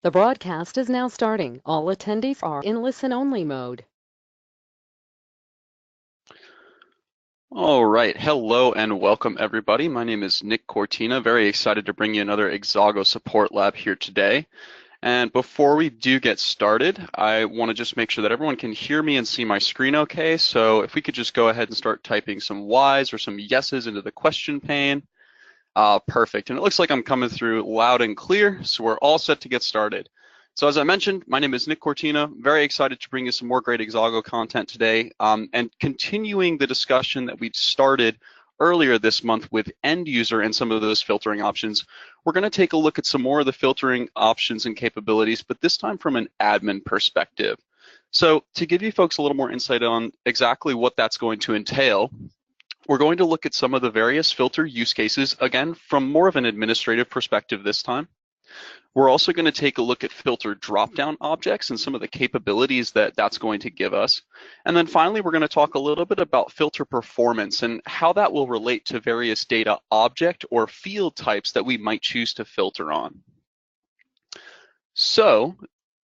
The broadcast is now starting. All attendees are in listen-only mode. All right, hello and welcome everybody. My name is Nick Cortina. Very excited to bring you another Exago support lab here today. And before we do get started, I want to just make sure that everyone can hear me and see my screen okay. So if we could just go ahead and start typing some Y's or some yeses into the question pane. Perfect. And it looks like I'm coming through loud and clear, so we're all set to get started. So as I mentioned, my name is Nick Cortina. Very excited to bring you some more great Exago content today, and continuing the discussion that we started earlier this month with end user and some of those filtering options. We're going to take a look at some more of the filtering options and capabilities, but this time from an admin perspective. So to give you folks a little more insight on exactly what that's going to entail, we're going to look at some of the various filter use cases, again, from more of an administrative perspective this time. We're also going to take a look at filter drop-down objects and some of the capabilities that that's going to give us. And then finally, we're going to talk a little bit about filter performance and how that will relate to various data object or field types that we might choose to filter on. So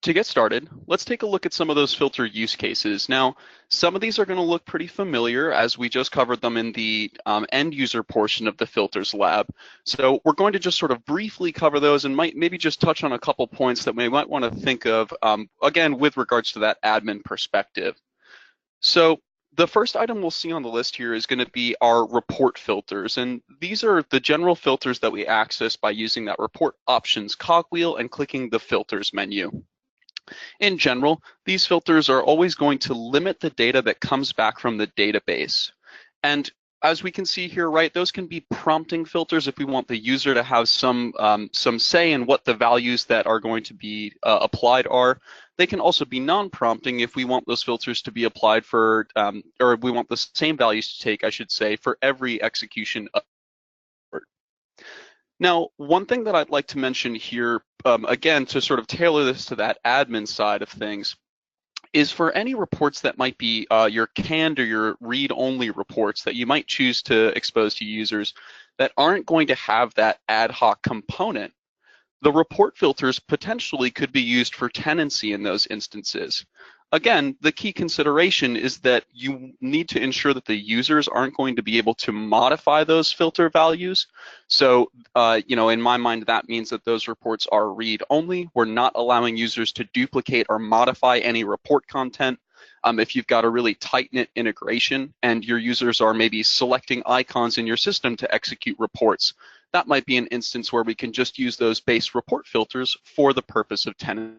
to get started, let's take a look at some of those filter use cases. Now, some of these are going to look pretty familiar as we just covered them in the end user portion of the filters lab. So we're going to just sort of briefly cover those and might maybe just touch on a couple points that we might want to think of, again, with regards to that admin perspective. So the first item we'll see on the list here is going to be our report filters. And these are the general filters that we access by using that report options cogwheel and clicking the filters menu. In general, these filters are always going to limit the data that comes back from the database. And as we can see here, right, those can be prompting filters if we want the user to have some say in what the values that are going to be applied are. They can also be non-prompting if we want those filters to be applied for, or we want the same values to take, I should say, for every execution of. Now, one thing that I'd like to mention here, again, to sort of tailor this to that admin side of things, is for any reports that might be your canned or your read-only reports that you might choose to expose to users that aren't going to have that ad hoc component, the report filters potentially could be used for tenancy in those instances. Again, the key consideration is that you need to ensure that the users aren't going to be able to modify those filter values. So, in my mind, that means that those reports are read-only. We're not allowing users to duplicate or modify any report content. If you've got a really tight-knit integration and your users are maybe selecting icons in your system to execute reports, that might be an instance where we can just use those base report filters for the purpose of tenancy.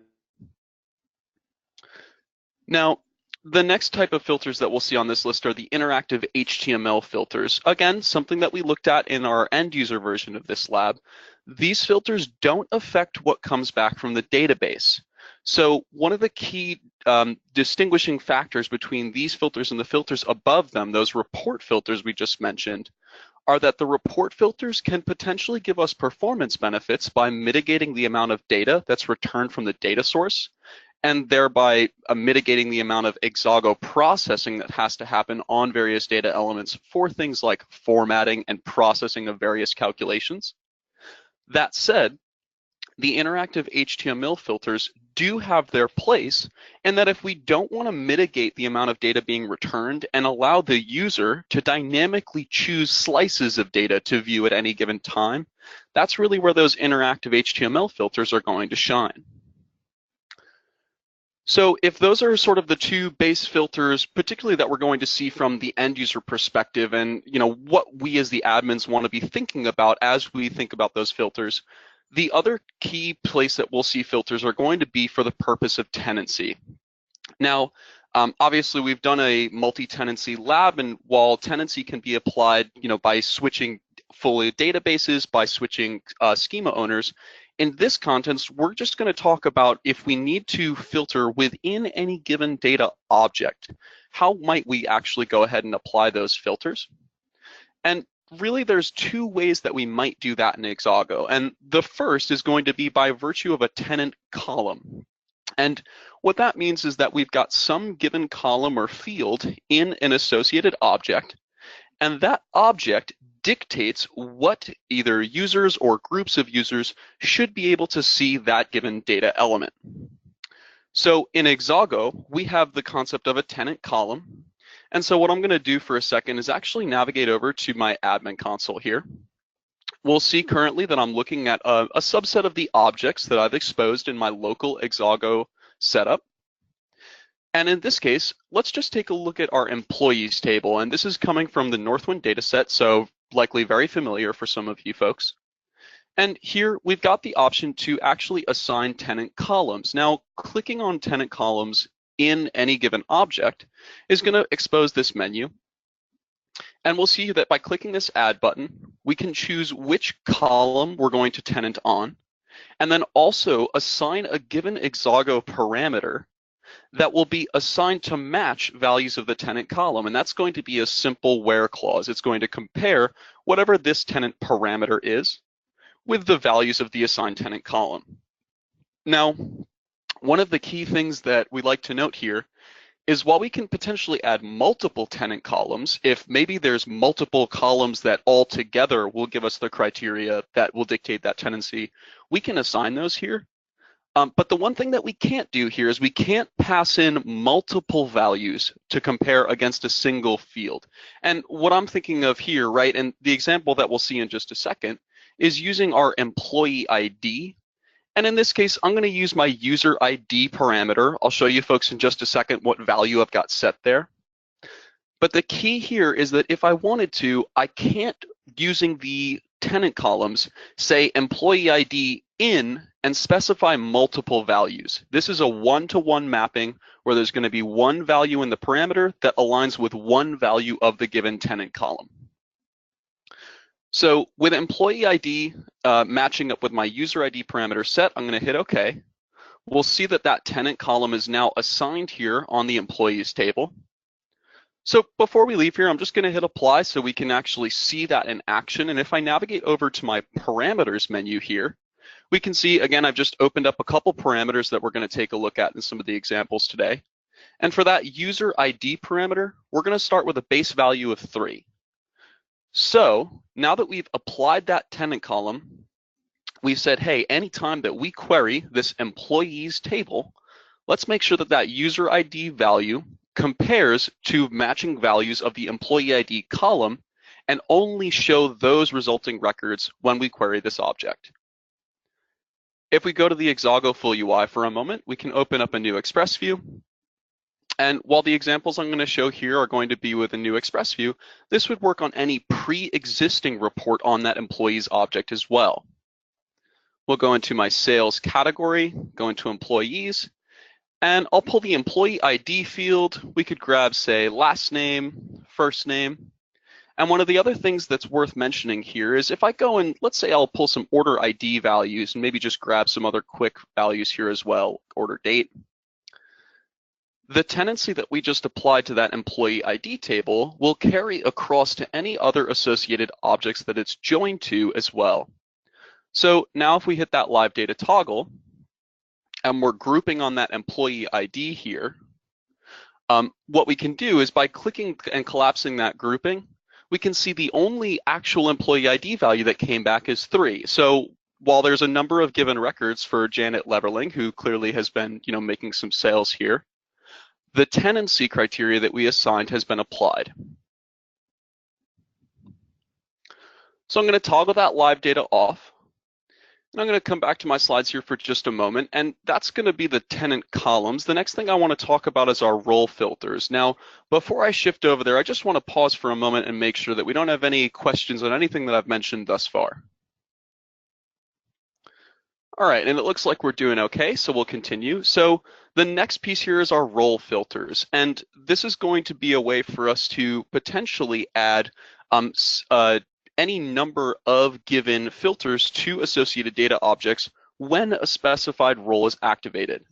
Now, the next type of filters that we'll see on this list are the interactive HTML filters. Again, something that we looked at in our end user version of this lab. These filters don't affect what comes back from the database. So one of the key distinguishing factors between these filters and the filters above them, those report filters we just mentioned, are that the report filters can potentially give us performance benefits by mitigating the amount of data that's returned from the data source, and thereby mitigating the amount of Exago processing that has to happen on various data elements for things like formatting and processing of various calculations. That said, the interactive HTML filters do have their place in that if we don't want to mitigate the amount of data being returned and allow the user to dynamically choose slices of data to view at any given time, that's really where those interactive HTML filters are going to shine. So if those are sort of the two base filters, particularly that we're going to see from the end user perspective and what we as the admins want to be thinking about as we think about those filters, the other key place that we'll see filters are going to be for the purpose of tenancy. Now, obviously we've done a multi-tenancy lab, and while tenancy can be applied, by switching fully databases, by switching schema owners, in this context, we're just going to talk about if we need to filter within any given data object, how might we actually go ahead and apply those filters? And really, there's two ways that we might do that in Exago. And the first is going to be by virtue of a tenant column. And what that means is that we've got some given column or field in an associated object, and that object dictates what either users or groups of users should be able to see that given data element. So in Exago, we have the concept of a tenant column. And so what I'm going to do for a second is actually navigate over to my admin console here. We'll see currently that I'm looking at a subset of the objects that I've exposed in my local Exago setup. And in this case, let's just take a look at our employees table. And this is coming from the Northwind dataset, so likely very familiar for some of you folks. And here we've got the option to actually assign tenant columns. Now, clicking on tenant columns in any given object is going to expose this menu. And we'll see that by clicking this add button, we can choose which column we're going to tenant on, and then also assign a given Exago parameter that will be assigned to match values of the tenant column. And that's going to be a simple where clause. It's going to compare whatever this tenant parameter is with the values of the assigned tenant column. Now, one of the key things that we like to note here is while we can potentially add multiple tenant columns, if maybe there's multiple columns that all together will give us the criteria that will dictate that tenancy, we can assign those here. But the one thing that we can't do here is we can't pass in multiple values to compare against a single field. And what I'm thinking of here, right, and the example that we'll see in just a second, is using our employee ID. And in this case, I'm going to use my user ID parameter. I'll show you folks in just a second what value I've got set there. But the key here is that if I wanted to, I can't, using the tenant columns, say employee ID in and specify multiple values. This is a one-to-one mapping where there's going to be one value in the parameter that aligns with one value of the given tenant column. So with employee ID matching up with my user ID parameter set, I'm going to hit OK. We'll see that that tenant column is now assigned here on the employees table. So before we leave here, I'm just going to hit apply so we can actually see that in action. And if I navigate over to my parameters menu here, we can see, again, I've just opened up a couple parameters that we're going to take a look at in some of the examples today. And for that user ID parameter, we're going to start with a base value of 3. So now that we've applied that tenant column, we've said, hey, anytime that we query this employees table, let's make sure that that user ID value compares to matching values of the employee ID column and only show those resulting records when we query this object. If we go to the Exago full UI for a moment, we can open up a new Express view. And while the examples I'm going to show here are going to be with a new Express view, this would work on any pre-existing report on that employees object as well. We'll go into my sales category, go into employees, and I'll pull the employee ID field. We could grab, say, last name, first name. And one of the other things that's worth mentioning here is if I go and let's say I'll pull some order ID values and maybe just grab some other quick values here as well, order date. The tenancy that we just applied to that employee ID table will carry across to any other associated objects that it's joined to as well. So now if we hit that live data toggle and we're grouping on that employee ID here, what we can do is by clicking and collapsing that grouping, we can see the only actual employee ID value that came back is 3. So while there's a number of given records for Janet Leverling, who clearly has been, making some sales here, the tenancy criteria that we assigned has been applied. So I'm going to toggle that live data off. And I'm going to come back to my slides here for just a moment, and that's going to be the tenant columns. The next thing I want to talk about is our role filters. Now, before I shift over there, I just want to pause for a moment and make sure that we don't have any questions on anything that I've mentioned thus far. All right, and it looks like we're doing okay, so we'll continue. So the next piece here is our role filters, and this is going to be a way for us to potentially add any number of given filters to associated data objects when a specified role is activated.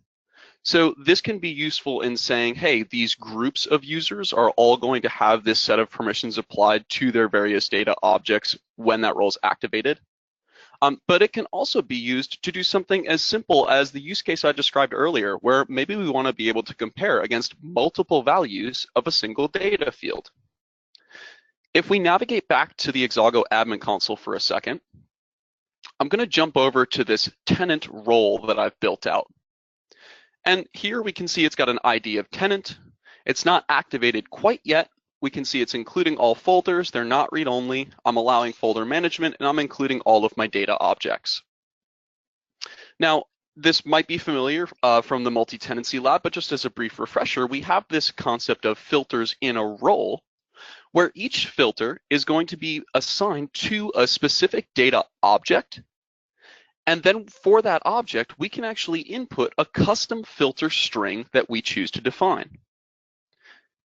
So this can be useful in saying, hey, these groups of users are all going to have this set of permissions applied to their various data objects when that role is activated. But it can also be used to do something as simple as the use case I described earlier, where maybe we want to be able to compare against multiple values of a single data field. If we navigate back to the Exago admin console for a second, I'm going to jump over to this tenant role that I've built out. And here we can see it's got an ID of tenant. It's not activated quite yet. We can see it's including all folders. They're not read-only. I'm allowing folder management, and I'm including all of my data objects. Now, this might be familiar from the multi-tenancy lab, but just as a brief refresher, we have this concept of filters in a role, where each filter is going to be assigned to a specific data object. And then for that object, we can actually input a custom filter string that we choose to define.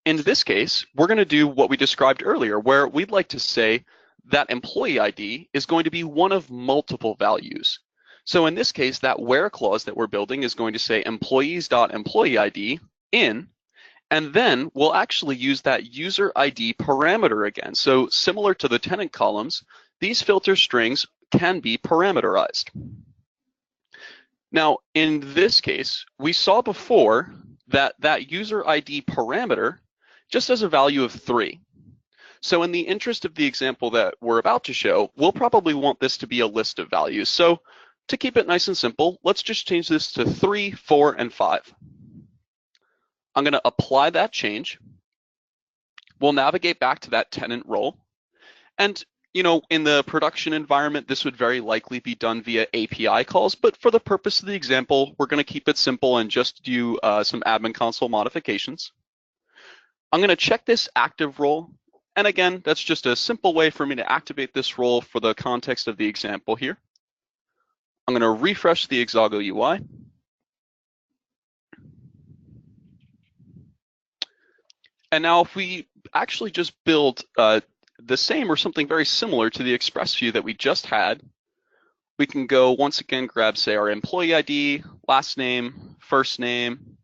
In this case, we're going to do what we described earlier, where we'd like to say that employee ID is going to be one of multiple values. So in this case, that where clause that we're building is going to say employees.employee ID in, and then we'll actually use that user ID parameter again. So similar to the tenant columns, these filter strings can be parameterized. Now, in this case, we saw before that that user ID parameter just has a value of 3. So in the interest of the example that we're about to show, we'll probably want this to be a list of values. So to keep it nice and simple, let's just change this to 3, 4, and 5. I'm going to apply that change. We'll navigate back to that tenant role. And in the production environment, this would very likely be done via API calls, but for the purpose of the example, we're going to keep it simple and just do some admin console modifications. I'm going to check this active role. And again, that's just a simple way for me to activate this role for the context of the example here. I'm going to refresh the Exago UI. And now if we actually just build the same or something very similar to the Express view that we just had, we can go once again, grab, say, our employee ID, last name, first name.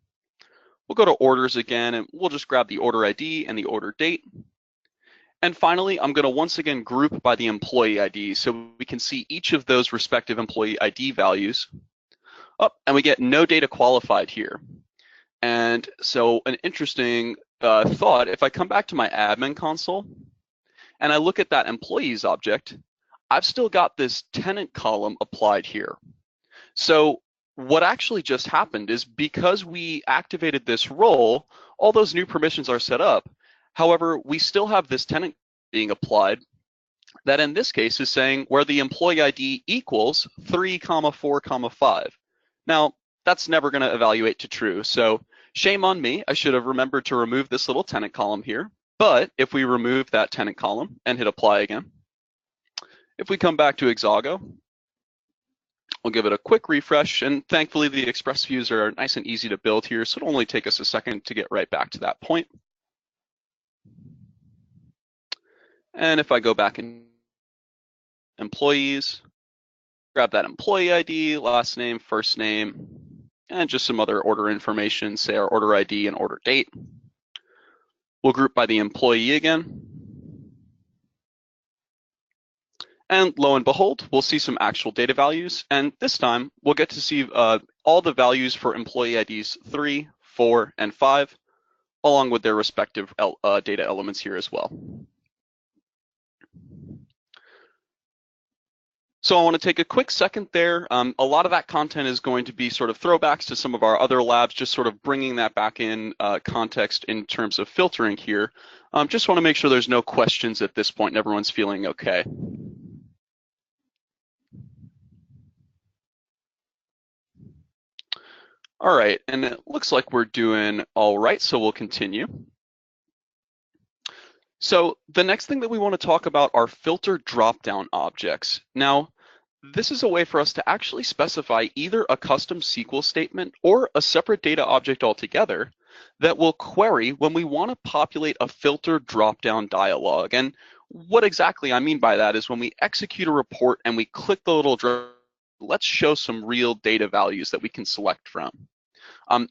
We'll go to orders again, and we'll just grab the order ID and the order date. And finally, I'm going to once again group by the employee ID so we can see each of those respective employee ID values. Oh, and we get no data qualified here. And so an interesting thought, if I come back to my admin console and I look at that employees object, I've still got this tenant column applied here. So what actually just happened is because we activated this role, all those new permissions are set up. However, we still have this tenant being applied that in this case is saying where the employee ID equals 3, 4, 5. Now, that's never going to evaluate to true. So shame on me. I should have remembered to remove this little tenant column here. But if we remove that tenant column and hit apply again, if we come back to Exago, we'll give it a quick refresh. And thankfully, the Express views are nice and easy to build here. So it'll only take us a second to get right back to that point. And if I go back in employees, grab that employee ID, last name, first name, and just some other order information, say our order ID and order date. We'll group by the employee again. And lo and behold, we'll see some actual data values. And this time, we'll get to see all the values for employee IDs 3, 4, and 5, along with their respective data elements here as well. So I want to take a quick second there. A lot of that content is going to be sort of throwbacks to some of our other labs, just sort of bringing that back in context in terms of filtering here. Just want to make sure there's no questions at this point and everyone's feeling okay. All right, and it looks like we're doing all right, so we'll continue. So the next thing that we want to talk about are filter dropdown objects. Now, this is a way for us to actually specify either a custom SQL statement or a separate data object altogether that will query when we want to populate a filter dropdown dialog. And what exactly I mean by that is when we execute a report and we click the little drop, let's show some real data values that we can select from.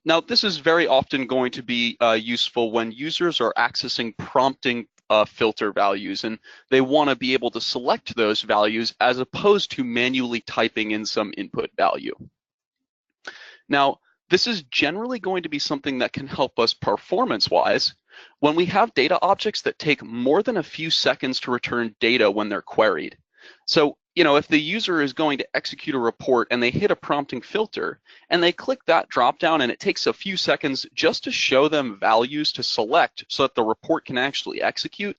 Now, this is very often going to be useful when users are accessing prompting filter values, and they want to be able to select those values as opposed to manually typing in some input value. Now, this is generally going to be something that can help us performance-wise, when we have data objects that take more than a few seconds to return data when they're queried. So, if the user is going to execute a report and they hit a prompting filter and they click that dropdown and it takes a few seconds just to show them values to select so that the report can actually execute,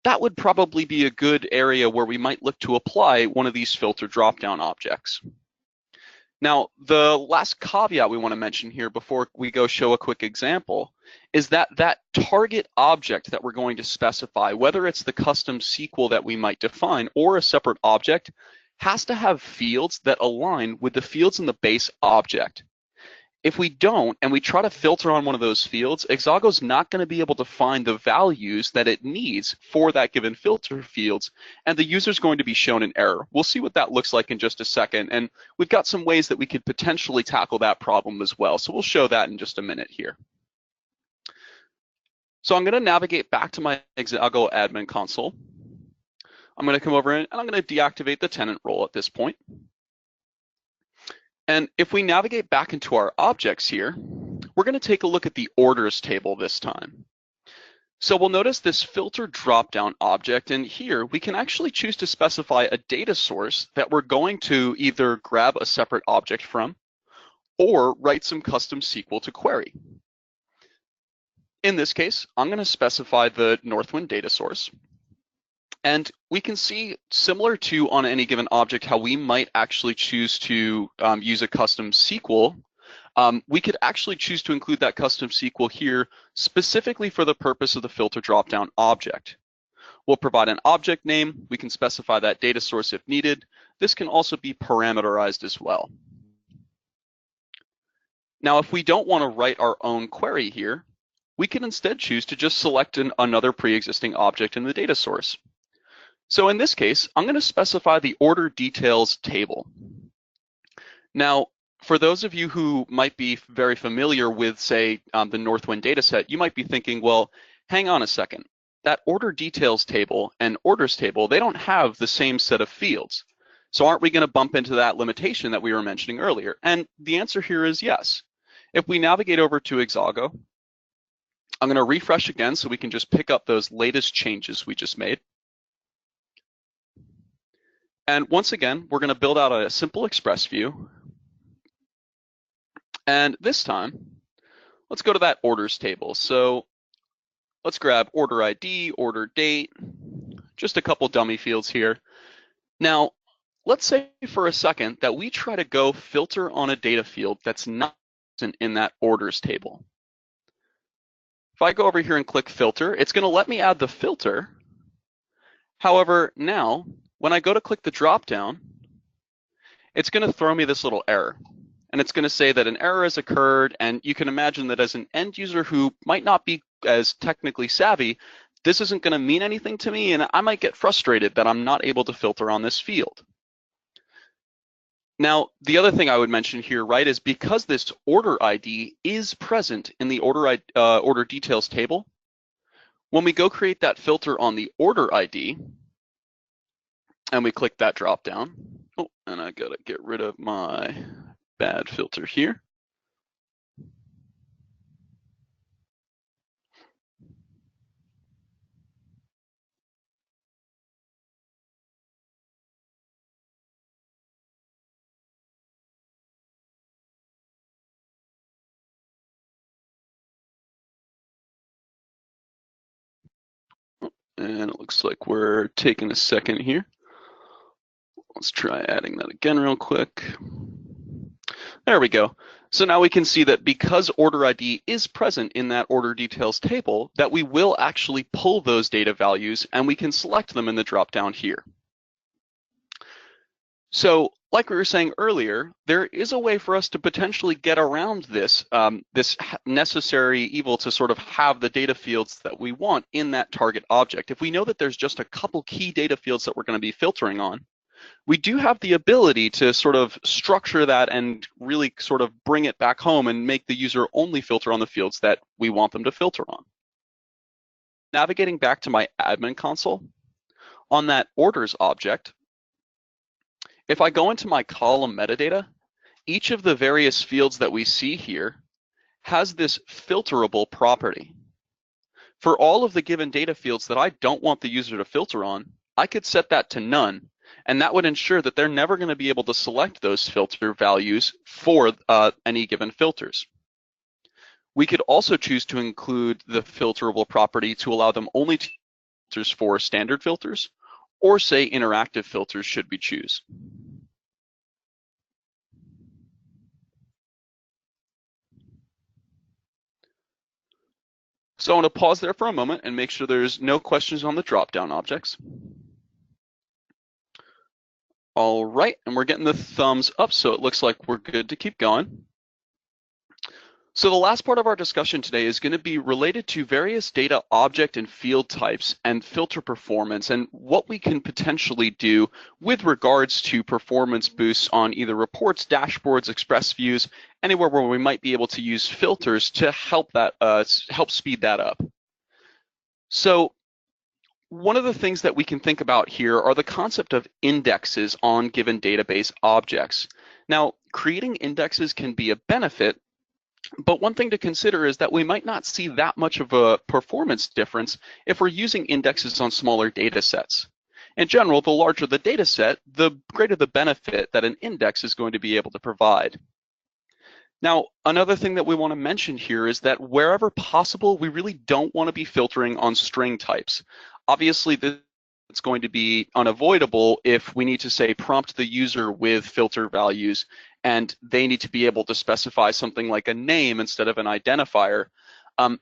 that would probably be a good area where we might look to apply one of these filter dropdown objects. Now, the last caveat we want to mention here before we go show a quick example is that that target object that we're going to specify, whether it's the custom SQL that we might define or a separate object, has to have fields that align with the fields in the base object. If we don't, and we try to filter on one of those fields, Exago's not going to be able to find the values that it needs for that given filter fields, and the user's going to be shown an error. We'll see what that looks like in just a second, and we've got some ways that we could potentially tackle that problem as well. So we'll show that in just a minute here. So I'm going to navigate back to my Exago admin console. I'm going to come over and I'm going to deactivate the tenant role at this point. And if we navigate back into our objects here, we're going to take a look at the orders table this time. So we'll notice this filter dropdown object, and here we can actually choose to specify a data source that we're going to either grab a separate object from or write some custom SQL to query. In this case, I'm going to specify the Northwind data source. And we can see, similar to on any given object, how we might actually choose to use a custom SQL. We could actually choose to include that custom SQL here specifically for the purpose of the filter dropdown object. We'll provide an object name. We can specify that data source if needed. This can also be parameterized as well. Now, if we don't want to write our own query here, we can instead choose to just select another pre-existing object in the data source. So in this case, I'm going to specify the order details table. Now, for those of you who might be very familiar with, say, the Northwind dataset, you might be thinking, well, hang on a second. That order details table and orders table, they don't have the same set of fields. So aren't we going to bump into that limitation that we were mentioning earlier? And the answer here is yes. If we navigate over to Exago, I'm going to refresh again so we can just pick up those latest changes we just made. And once again, we're going to build out a simple Express view. And this time, let's go to that orders table. So let's grab order ID, order date, just a couple dummy fields here. Now, let's say for a second that we try to go filter on a data field that's not in that orders table. If I go over here and click filter, it's going to let me add the filter. However, now, when I go to click the dropdown, it's going to throw me this little error. And it's going to say that an error has occurred, and you can imagine that as an end user who might not be as technically savvy, this isn't going to mean anything to me, and I might get frustrated that I'm not able to filter on this field. Now, the other thing I would mention here, right, is because this order ID is present in the order details table, when we go create that filter on the order ID, and we click that drop down, oh, and I gotta get rid of my bad filter here. And it looks like we're taking a second here. Let's try adding that again real quick. There we go. So now we can see that because order ID is present in that order details table, that we will actually pull those data values and we can select them in the dropdown here. So like we were saying earlier, there is a way for us to potentially get around this, this necessary evil to sort of have the data fields that we want in that target object. If we know that there's just a couple key data fields that we're going to be filtering on, we do have the ability to sort of structure that and really sort of bring it back home and make the user only filter on the fields that we want them to filter on. Navigating back to my admin console, on that orders object, if I go into my column metadata, each of the various fields that we see here has this filterable property. For all of the given data fields that I don't want the user to filter on, I could set that to none, and that would ensure that they're never going to be able to select those filter values for any given filters. We could also choose to include the filterable property to allow them only to filters for standard filters, or say interactive filters should we choose. So I want to pause there for a moment and make sure there's no questions on the drop-down objects. All right, and we're getting the thumbs up, so it looks like we're good to keep going. So the last part of our discussion today is going to be related to various data object and field types and filter performance and what we can potentially do with regards to performance boosts on either reports, dashboards, express views, anywhere where we might be able to use filters to help speed that up. So one of the things that we can think about here are the concept of indexes on given database objects. Now, creating indexes can be a benefit, but one thing to consider is that we might not see that much of a performance difference if we're using indexes on smaller data sets. In general, the larger the data set, the greater the benefit that an index is going to be able to provide. Now, another thing that we want to mention here is that wherever possible, we really don't want to be filtering on string types. Obviously, it's going to be unavoidable if we need to, say, prompt the user with filter values, and they need to be able to specify something like a name instead of an identifier.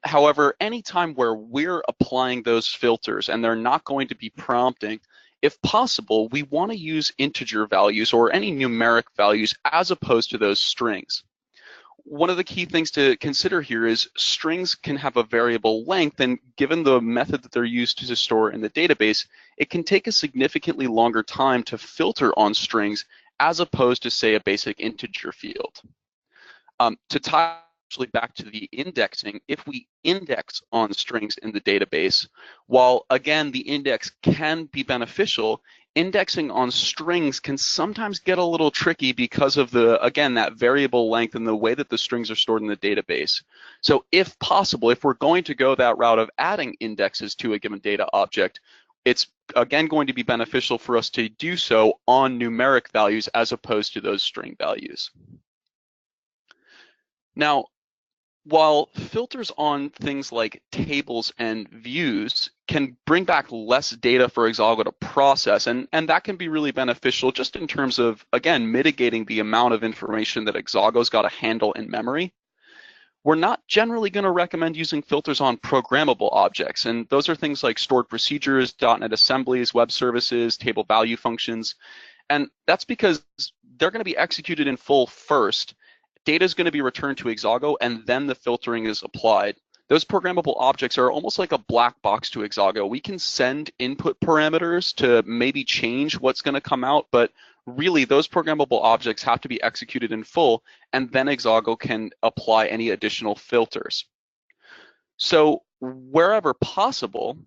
However, anytime where we're applying those filters and they're not going to be prompting, if possible, we want to use integer values or any numeric values as opposed to those strings. One of the key things to consider here is strings can have a variable length, and given the method that they're used to store in the database, it can take a significantly longer time to filter on strings as opposed to, say, a basic integer field. To tie actually back to the indexing, if we index on strings in the database, while again the index can be beneficial, indexing on strings can sometimes get a little tricky because of again, that variable length and the way that the strings are stored in the database. So if possible, if we're going to go that route of adding indexes to a given data object, it's again going to be beneficial for us to do so on numeric values as opposed to those string values. Now, while filters on things like tables and views can bring back less data for Exago to process, and that can be really beneficial just in terms of, again, mitigating the amount of information that Exago's got to handle in memory, we're not generally going to recommend using filters on programmable objects, and those are things like stored procedures, .NET assemblies, web services, table value functions, and that's because they're going to be executed in full first. Data is going to be returned to Exago, and then the filtering is applied. Those programmable objects are almost like a black box to Exago. We can send input parameters to maybe change what's going to come out, but really those programmable objects have to be executed in full, and then Exago can apply any additional filters. So wherever possible,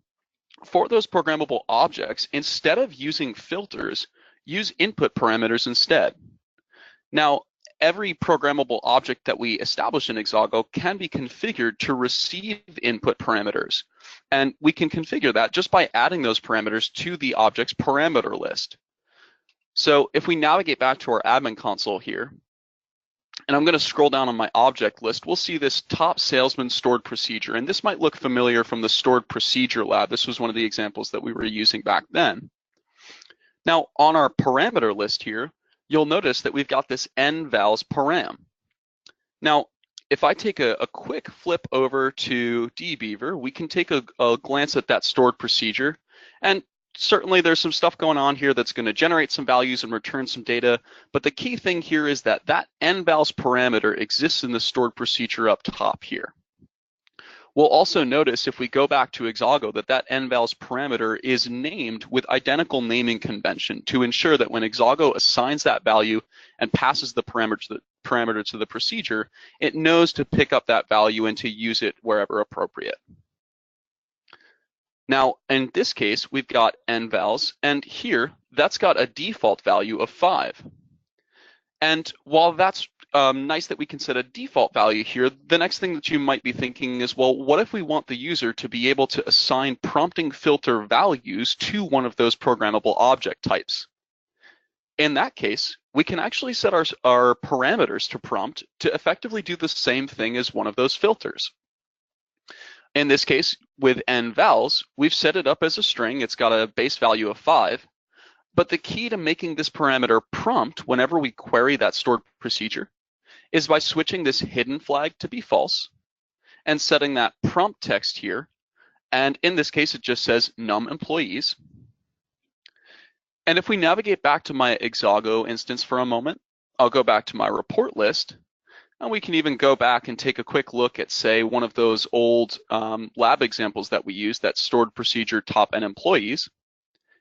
for those programmable objects, instead of using filters, use input parameters instead. Now, every programmable object that we establish in Exago can be configured to receive input parameters. And we can configure that just by adding those parameters to the object's parameter list. So if we navigate back to our admin console here, and I'm going to scroll down on my object list, we'll see this top salesman stored procedure. And this might look familiar from the stored procedure lab. This was one of the examples that we were using back then. Now, on our parameter list here, you'll notice that we've got this nvals param. Now, if I take a quick flip over to dbeaver, we can take a glance at that stored procedure. And certainly there's some stuff going on here that's going to generate some values and return some data. But the key thing here is that that nvals parameter exists in the stored procedure up top here. We'll also notice if we go back to Exago that nvals parameter is named with identical naming convention to ensure that when Exago assigns that value and passes the parameter to the procedure, it knows to pick up that value and to use it wherever appropriate. Now, in this case, we've got nvals, and here that's got a default value of 5. And while that's nice that we can set a default value here. The next thing that you might be thinking is, well, what if we want the user to be able to assign prompting filter values to one of those programmable object types? In that case, we can actually set our parameters to prompt to effectively do the same thing as one of those filters. In this case, with nvals, we've set it up as a string. It's got a base value of 5. But the key to making this parameter prompt whenever we query that stored procedure is by switching this hidden flag to be false and setting that prompt text here. And in this case, it just says num employees. And if we navigate back to my Exago instance for a moment, I'll go back to my report list. And we can even go back and take a quick look at, say, one of those old lab examples that we used, that stored procedure top n employees.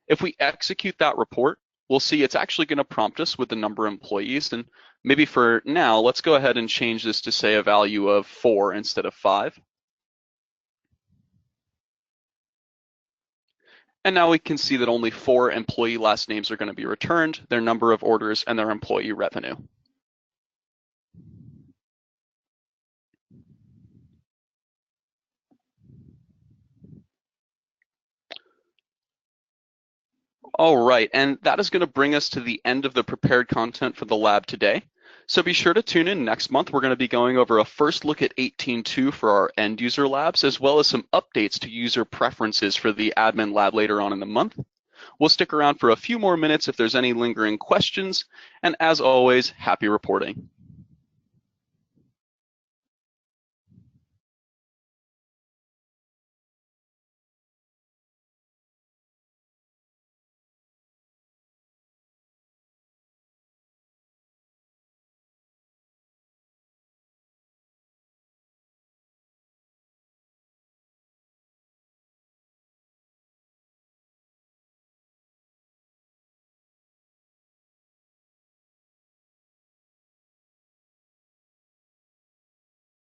If we execute that report, we'll see it's actually going to prompt us with the number of employees. And maybe for now, let's go ahead and change this to, say, a value of 4 instead of 5. And now we can see that only 4 employee last names are going to be returned, their number of orders, and their employee revenue. All right, and that is going to bring us to the end of the prepared content for the lab today. So be sure to tune in next month. We're going to be going over a first look at 18.2 for our end user labs, as well as some updates to user preferences for the admin lab later on in the month. We'll stick around for a few more minutes if there's any lingering questions, and as always, happy reporting.